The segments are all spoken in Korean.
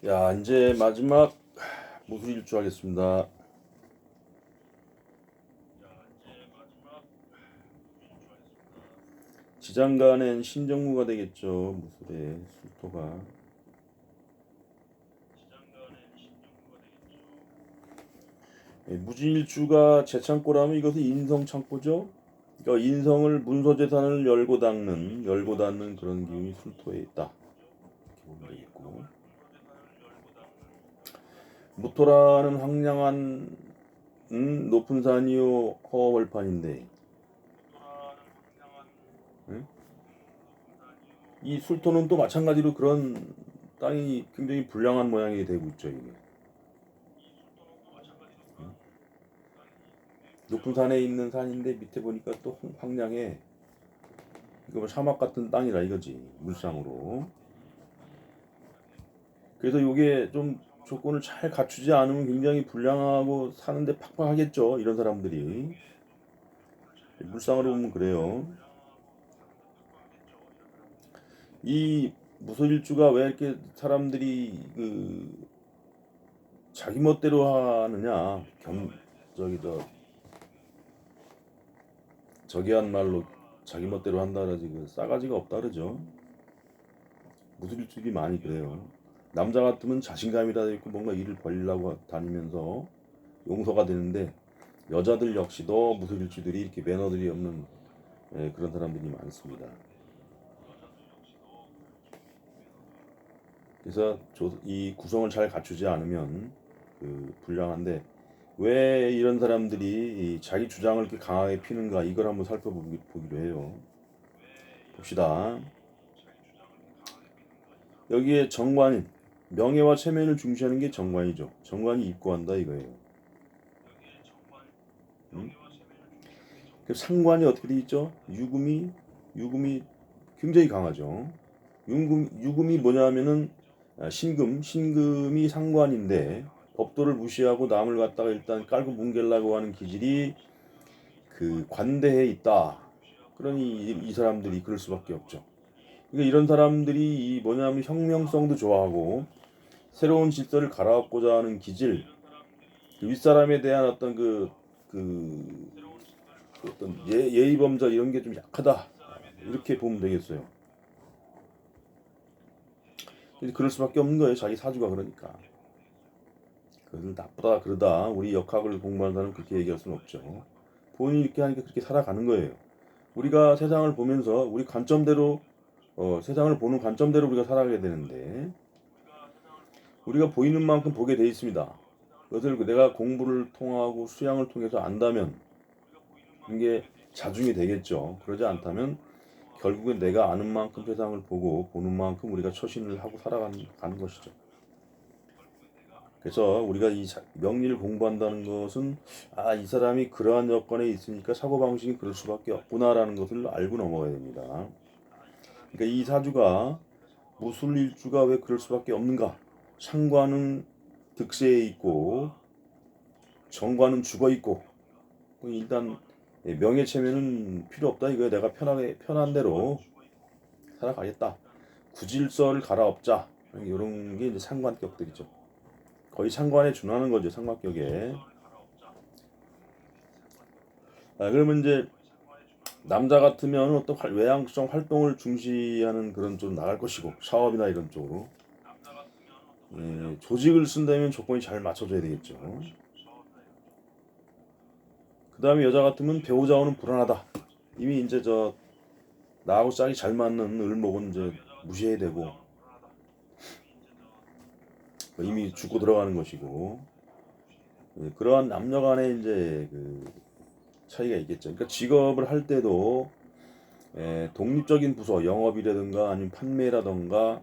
야, 이제 마지막 무술일주 하겠습니다. 지장간엔 신정무가 되겠죠. 무술의 술토가. 무진일주가 재창고라면 이것은 인성창고죠. 그러니까 인성을 문서재산을 열고 닫는 그런 기운이 술토에 있다. 이렇게 보면 되겠고. 무토라는 황량한 높은 산이요 허월판인데, 응? 이 술토는 또 마찬가지로 그런 땅이 굉장히 불량한 모양이 되고 있죠. 이게 높은 산에 있는 산인데 밑에 보니까 또 황량해. 이거 뭐 사막 같은 땅이라 이거지, 물상으로. 그래서 이게 좀 조건을 잘 갖추지 않으면 굉장히 불량하고 사는데 팍팍하겠죠, 이런 사람들이. 물상으로 보면 그래요. 이 무소일주가 왜 이렇게 사람들이 자기 멋대로 하느냐, 저기 저기 한 말로 자기 멋대로 한다 그러지, 싸가지가 없다 그러죠. 무술일주기 많이 그래요. 남자 같으면 자신감이라 있고 뭔가 일을 벌리려고 다니면서 용서가 되는데, 여자들 역시도 무술일주들이 이렇게 매너들이 없는, 그런 사람들이 많습니다. 그래서 이 구성을 잘 갖추지 않으면 불량한데, 왜 이런 사람들이 이 자기 주장을 이렇게 강하게 피는가, 이걸 한번 살펴보기로 해요. 봅시다. 여기에 정관인, 명예와 체면을 중시하는 게 정관이죠. 정관이 입고한다 이거예요. 음? 그 상관이 어떻게 돼 있죠? 유금이 굉장히 강하죠. 유금이 뭐냐면은 신금이 상관인데, 법도를 무시하고 남을 갖다가 일단 깔고 뭉개려고 하는 기질이 관대해 있다. 그러니 이 사람들이 그럴 수밖에 없죠. 그러니까 이런 사람들이 이 뭐냐면 혁명성도 좋아하고 새로운 질서를 갈아엎고자 하는 기질, 윗사람에 대한 어떤 그 어떤 예의범절 이런 게 좀 약하다, 이렇게 보면 되겠어요. 그럴 수밖에 없는 거예요. 자기 사주가 그러니까. 그걸 나쁘다 그러다 우리 역학을 공부하는 사람은 그렇게 얘기할 수는 없죠. 본인이 이렇게 하니까 그렇게 살아가는 거예요. 우리가 세상을 보면서 우리 관점대로, 세상을 보는 관점대로 우리가 살아가게 되는데, 우리가 보이는 만큼 보게 돼 있습니다. 그것을 내가 공부를 통하고 수양을 통해서 안다면 이게 자중이 되겠죠. 그러지 않다면 결국엔 내가 아는 만큼 세상을 보고 보는 만큼 우리가 처신을 하고 살아가는 것이죠. 그래서 우리가 이 명리를 공부한다는 것은, 이 사람이 그러한 여건에 있으니까 사고방식이 그럴 수밖에 없구나라는 것을 알고 넘어가야 됩니다. 그러니까 이 사주가 무술일주가 왜 그럴 수밖에 없는가? 상관은 득세에 있고 정관은 죽어 있고, 일단 명예체면은 필요 없다 이거야. 내가 편한 대로 살아가겠다. 구질서를 갈아엎자. 이런 게 이제 상관격들이죠. 거의 상관에 준하는 거죠, 상관격에. 그러면 이제 남자 같으면 어떤 외향성 활동을 중시하는 그런 쪽 나갈 것이고, 사업이나 이런 쪽으로. 조직을 쓴다면 조건이 잘 맞춰져야 되겠죠. 그 다음에 여자 같으면 배우자와는 불안하다. 이미 이제 나하고 짝이 잘 맞는 을목은 이제 무시해야 되고, 이미 죽고 들어가는 것이고, 그러한 남녀 간의 이제 차이가 있겠죠. 그러니까 직업을 할 때도 독립적인 부서, 영업이라든가 아니면 판매라든가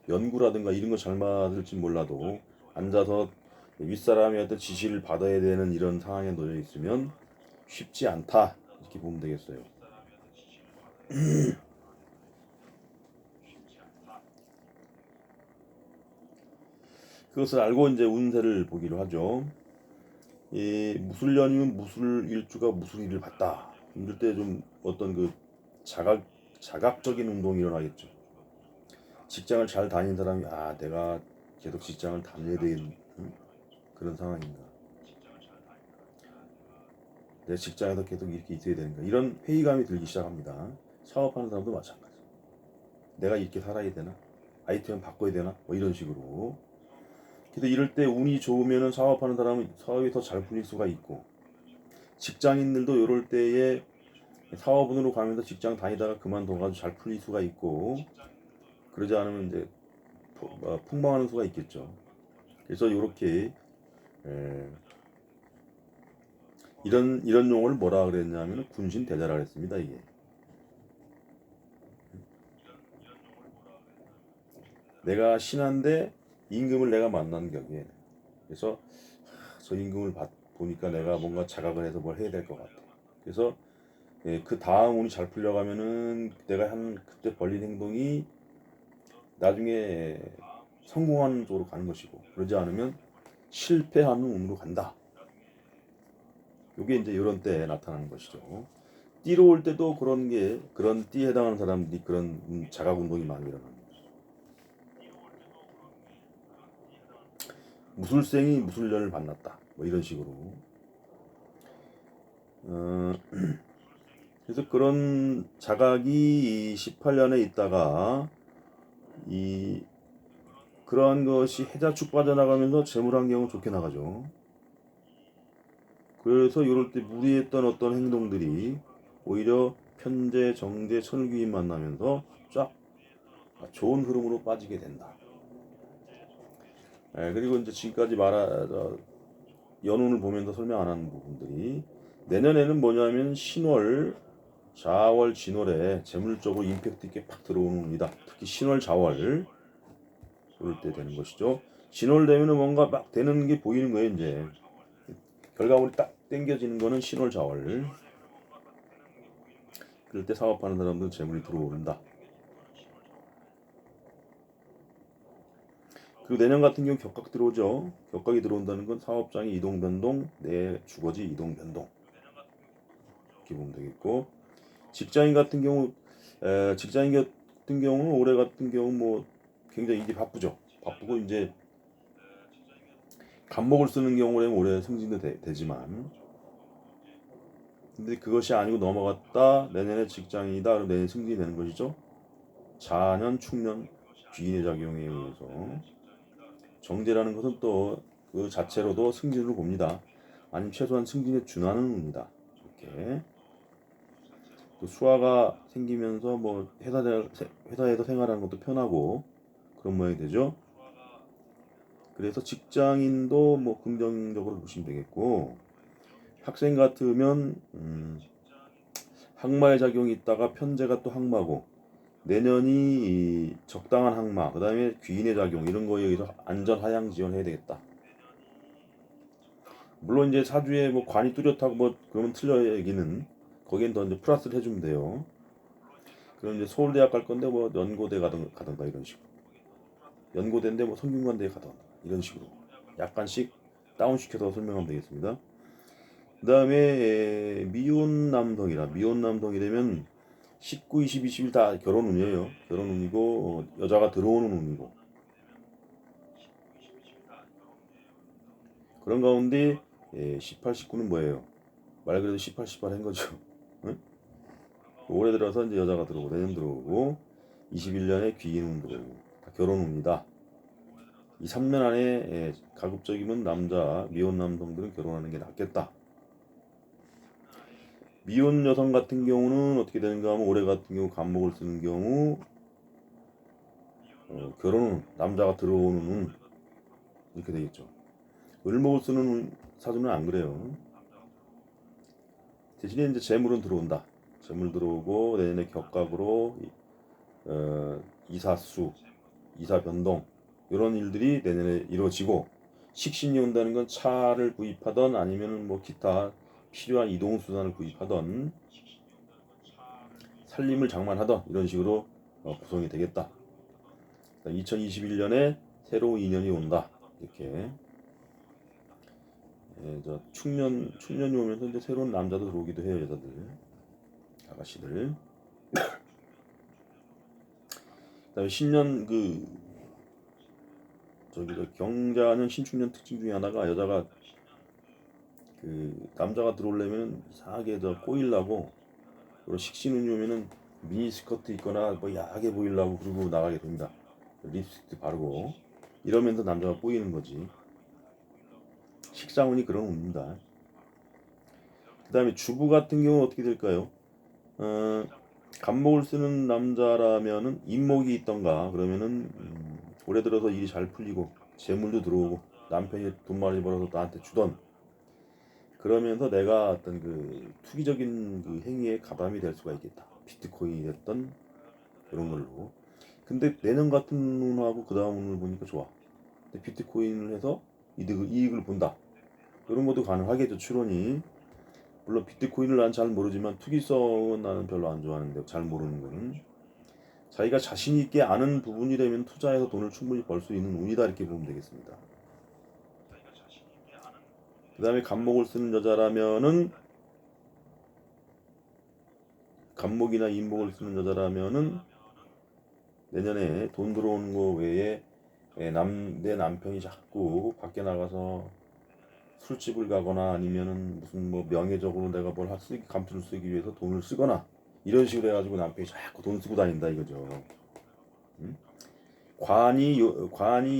연구라든가 이런 거 잘 맞을지 몰라도 앉아서 윗사람의 어떤 지시를 받아야 되는 이런 상황에 놓여 있으면 쉽지 않다, 이렇게 보면 되겠어요. 그것을 알고 이제 운세를 보기로 하죠. 이 무술년이면 무술일주가 무술일을 봤다. 이럴 때 좀 어떤 자각적인 운동이 일어나겠죠. 직장을 잘 다닌 사람이, 내가 계속 직장을 다녀야 되는 그런 상황인가? 내 직장에서 계속 이렇게 있어야 되는가? 이런 회의감이 들기 시작합니다. 사업하는 사람도 마찬가지. 내가 이렇게 살아야 되나? 아이템 바꿔야 되나? 뭐 이런 식으로. 그래서 이럴 때 운이 좋으면은 사업하는 사람은 사업이 더 잘 풀릴 수가 있고, 직장인들도 이럴 때에 사업운으로 가면서 직장 다니다가 그만둬가지고 잘 풀릴 수가 있고, 그러지 않으면 이제 폭망하는 수가 있겠죠. 그래서 이렇게 이런 용어를 뭐라 그랬냐면 군신 대자라 그랬습니다. 이게 내가 신한데 임금을 내가 만난 격이에요. 그래서 저 임금을 보니까 내가 뭔가 자각을 해서 뭘 해야 될 것 같아. 그래서 그 다음 운이 잘 풀려가면은 내가 한 그때 벌린 행동이 나중에 성공하는 쪽으로 가는 것이고, 그러지 않으면 실패하는 운으로 간다. 이게 이제 이런 때에 나타나는 것이죠. 띠로 올 때도 그런 띠에 해당하는 사람들이 그런 자각 운동이 많이 일어납니다. 무술생이 무술년을 만났다. 뭐 이런 식으로. 어, 그래서 그런 자각이 18년에 있다가 그러한 것이 해자축 빠져나가면서 재물환경은 좋게 나가죠. 그래서 이럴 때 무리했던 어떤 행동들이 오히려 편재, 정제, 천을귀인 만나면서 쫙 좋은 흐름으로 빠지게 된다. 그리고 이제 지금까지 연운을 보면서 설명 안 하는 부분들이 내년에는 뭐냐면 신월, 자월, 진월에 재물적으로 임팩트 있게 팍 들어오는 운이다. 특히 신월, 자월 그럴 때 되는 것이죠. 진월 되면은 뭔가 막 되는 게 보이는 거예요. 이제 결과물이 딱 땡겨지는 거는 신월, 자월. 그럴 때 사업하는 사람들 재물이 들어오른다. 그리고 내년 같은 경우 격각 들어오죠. 격각이 들어온다는 건 사업장이 이동 변동, 내 주거지 이동 변동. 이렇게 보면 되겠고, 직장인 같은 경우 직장인 같은 경우는 올해 같은 경우 뭐 굉장히 일이 바쁘죠. 바쁘고 이제 간목을 쓰는 경우라면 올해 승진도 되지만, 근데 그것이 아니고 넘어갔다 내년에 직장인이다 그럼 내년 승진이 되는 것이죠. 자년 축년 귀인의 작용에 의해서 정제라는 것은 또 그 자체로도 승진을 봅니다. 아니면 최소한 승진에 준하는 운이다. 이렇게 또 수화가 생기면서 뭐 회사에서 생활하는 것도 편하고 그런 모양이 되죠. 그래서 직장인도 뭐 긍정적으로 보시면 되겠고, 학생 같으면 항마의 작용이 있다가 편제가 또 항마고, 내년이 적당한 항마, 그 다음에 귀인의 작용 이런 거에 의해서 안전 하향 지원해야 되겠다. 물론 이제 사주에 뭐 관이 뚜렷하고 뭐 그러면 틀려 얘기는 거기엔 더 이제 플러스를 해주면 돼요. 그럼 이제 서울대학 갈 건데 뭐 연고대 가던가 이런 식으로, 연고대인데 뭐 성균관대에 가던가 이런 식으로 약간씩 다운시켜서 설명하면 되겠습니다. 그 다음에 미혼 남성이라 미혼 남성이 되면 19, 20, 21 다 결혼 운이에요. 결혼 운이고 여자가 들어오는 운이고, 그런 가운데 18, 19는 뭐예요? 말 그대로 18, 18 한 거죠. 응? 올해 들어서 이제 여자가 들어오고 내년 들어오고 21년에 귀인운 들어오고 다 결혼 운이다. 이 3년 안에 가급적이면 미혼 남성들은 결혼하는 게 낫겠다. 미혼 여성 같은 경우는 어떻게 되는가 하면 올해 같은 경우 간목을 쓰는 경우 결혼은 남자가 들어오는 운 이렇게 되겠죠. 을목을 쓰는 사주는 안 그래요. 대신에 이제 재물은 들어온다. 재물 들어오고 내년에 격각으로 이사수, 이사 변동 이런 일들이 내년에 이루어지고, 식신이 온다는 건 차를 구입하던 아니면 뭐 기타 필요한 이동 수단을 구입하던 살림을 장만하던 이런 식으로 구성이 되겠다. 2021년에 새로운 인연이 온다. 이렇게 축년이 오면서 이제 새로운 남자도 들어오기도 해요. 여자들, 아가씨들. 그다음에 신년 저기 저 경자년 신축년 특징 중에 하나가 여자가 그 남자가 들어오려면 이상하게 저 꼬이려고 그리고 식신운이 오면은 미니스커트 입거나 뭐 야하게 보이려고 그러고 나가게 됩니다. 립스틱 바르고 이러면서 남자가 꼬이는 거지. 식상운이 그런 운입니다. 그 다음에 주부 같은 경우는 어떻게 될까요? 어, 간목을 쓰는 남자라면은 인목이 있던가 그러면은 올해 들어서 일이 잘 풀리고 재물도 들어오고 남편이 돈 많이 벌어서 나한테 주던 그러면서 내가 어떤 그 투기적인 그 행위에 가담이 될 수가 있겠다. 비트코인이 됐던 그런 걸로. 근데 내년 같은 운하고 그 다음 운을 보니까 좋아. 근데 비트코인을 해서 이익을 본다. 이런 것도 가능하겠죠, 추론이. 물론 비트코인을 난 잘 모르지만 투기성은 나는 별로 안 좋아하는데 잘 모르는 거는 자기가 자신 있게 아는 부분이라면 투자해서 돈을 충분히 벌 수 있는 운이다 이렇게 보면 되겠습니다. 그 다음에 간목을 쓰는 여자라면은 간목이나 인목을 쓰는 여자라면은 내년에 돈 들어오는 거 외에 내 남편이 자꾸 밖에 나가서 술집을 가거나 아니면은 무슨 뭐 명예적으로 내가 뭘 감투를 쓰기 위해서 돈을 쓰거나 이런 식으로 해가지고 남편이 자꾸 돈 쓰고 다닌다 이거죠. 음? 관이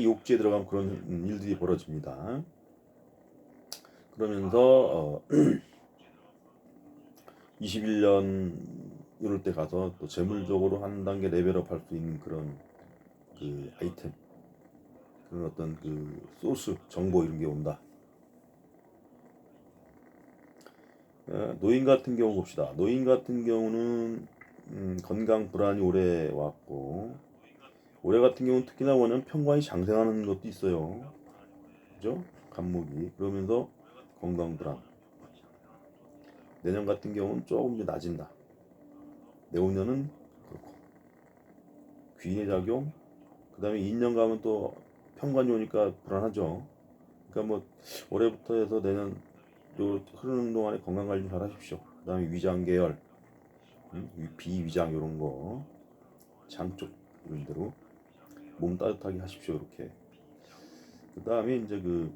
욕지에 들어가면 그런 일들이 벌어집니다. 그러면서 21년 이럴 때 가서 또 재물적으로 한 단계 레벨업 할 수 있는 그런 그 아이템 그런 어떤 그 소스 정보 이런 게 온다. 노인 같은 경우 봅시다. 노인 같은 경우는 건강 불안이 오래 왔고 올해 같은 경우는 특히나 뭐냐면 편관이 장생하는 것도 있어요. 그죠? 간목이 그러면서 건강 불안. 내년 같은 경우는 조금 이제 낮아진다. 내후년은 그렇고 귀인의 작용. 그다음에 2년 가면 또 편관이 오니까 불안하죠. 그러니까 뭐 올해부터 해서 내년 요 흐르는 동안에 건강 관리 잘 하십시오. 그다음에 위장 계열, 비위장 이런 거, 장 쪽 이런 대로 몸 따뜻하게 하십시오. 이렇게. 그다음에 이제 그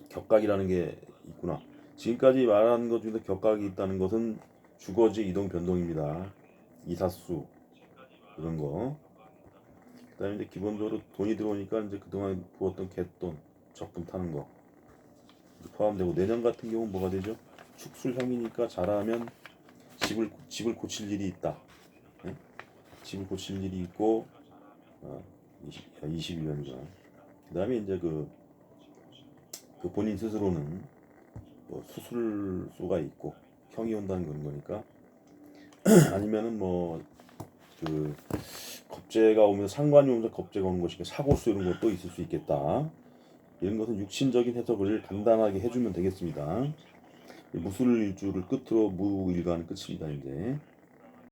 격각이라는 게 있구나. 지금까지 말한 것 중에서 격각이 있다는 것은 주거지 이동 변동입니다. 이사수 이런 거. 그다음에 이제 기본적으로 돈이 들어오니까 이제 그동안 부었던 갯돈, 적금 타는 거 포함되고 내년 같은 경우는 뭐가 되죠? 축술형이니까 잘하면 집을 고칠 일이 있다. 예? 집을 고칠 일이 있고 21년이구나. 그다음에 이제 그 본인 스스로는 뭐 수술수가 있고 형이 온다는 그런 거니까 아니면은 뭐 그 겁재가 오면 상관이 오면서 겁재가 오는 것이니까 사고수 이런 것도 있을 수 있겠다. 이런 것은 육신적인 해석을 간단하게 해주면 되겠습니다. 무술일주를 끝으로 무일간 끝입니다. 이제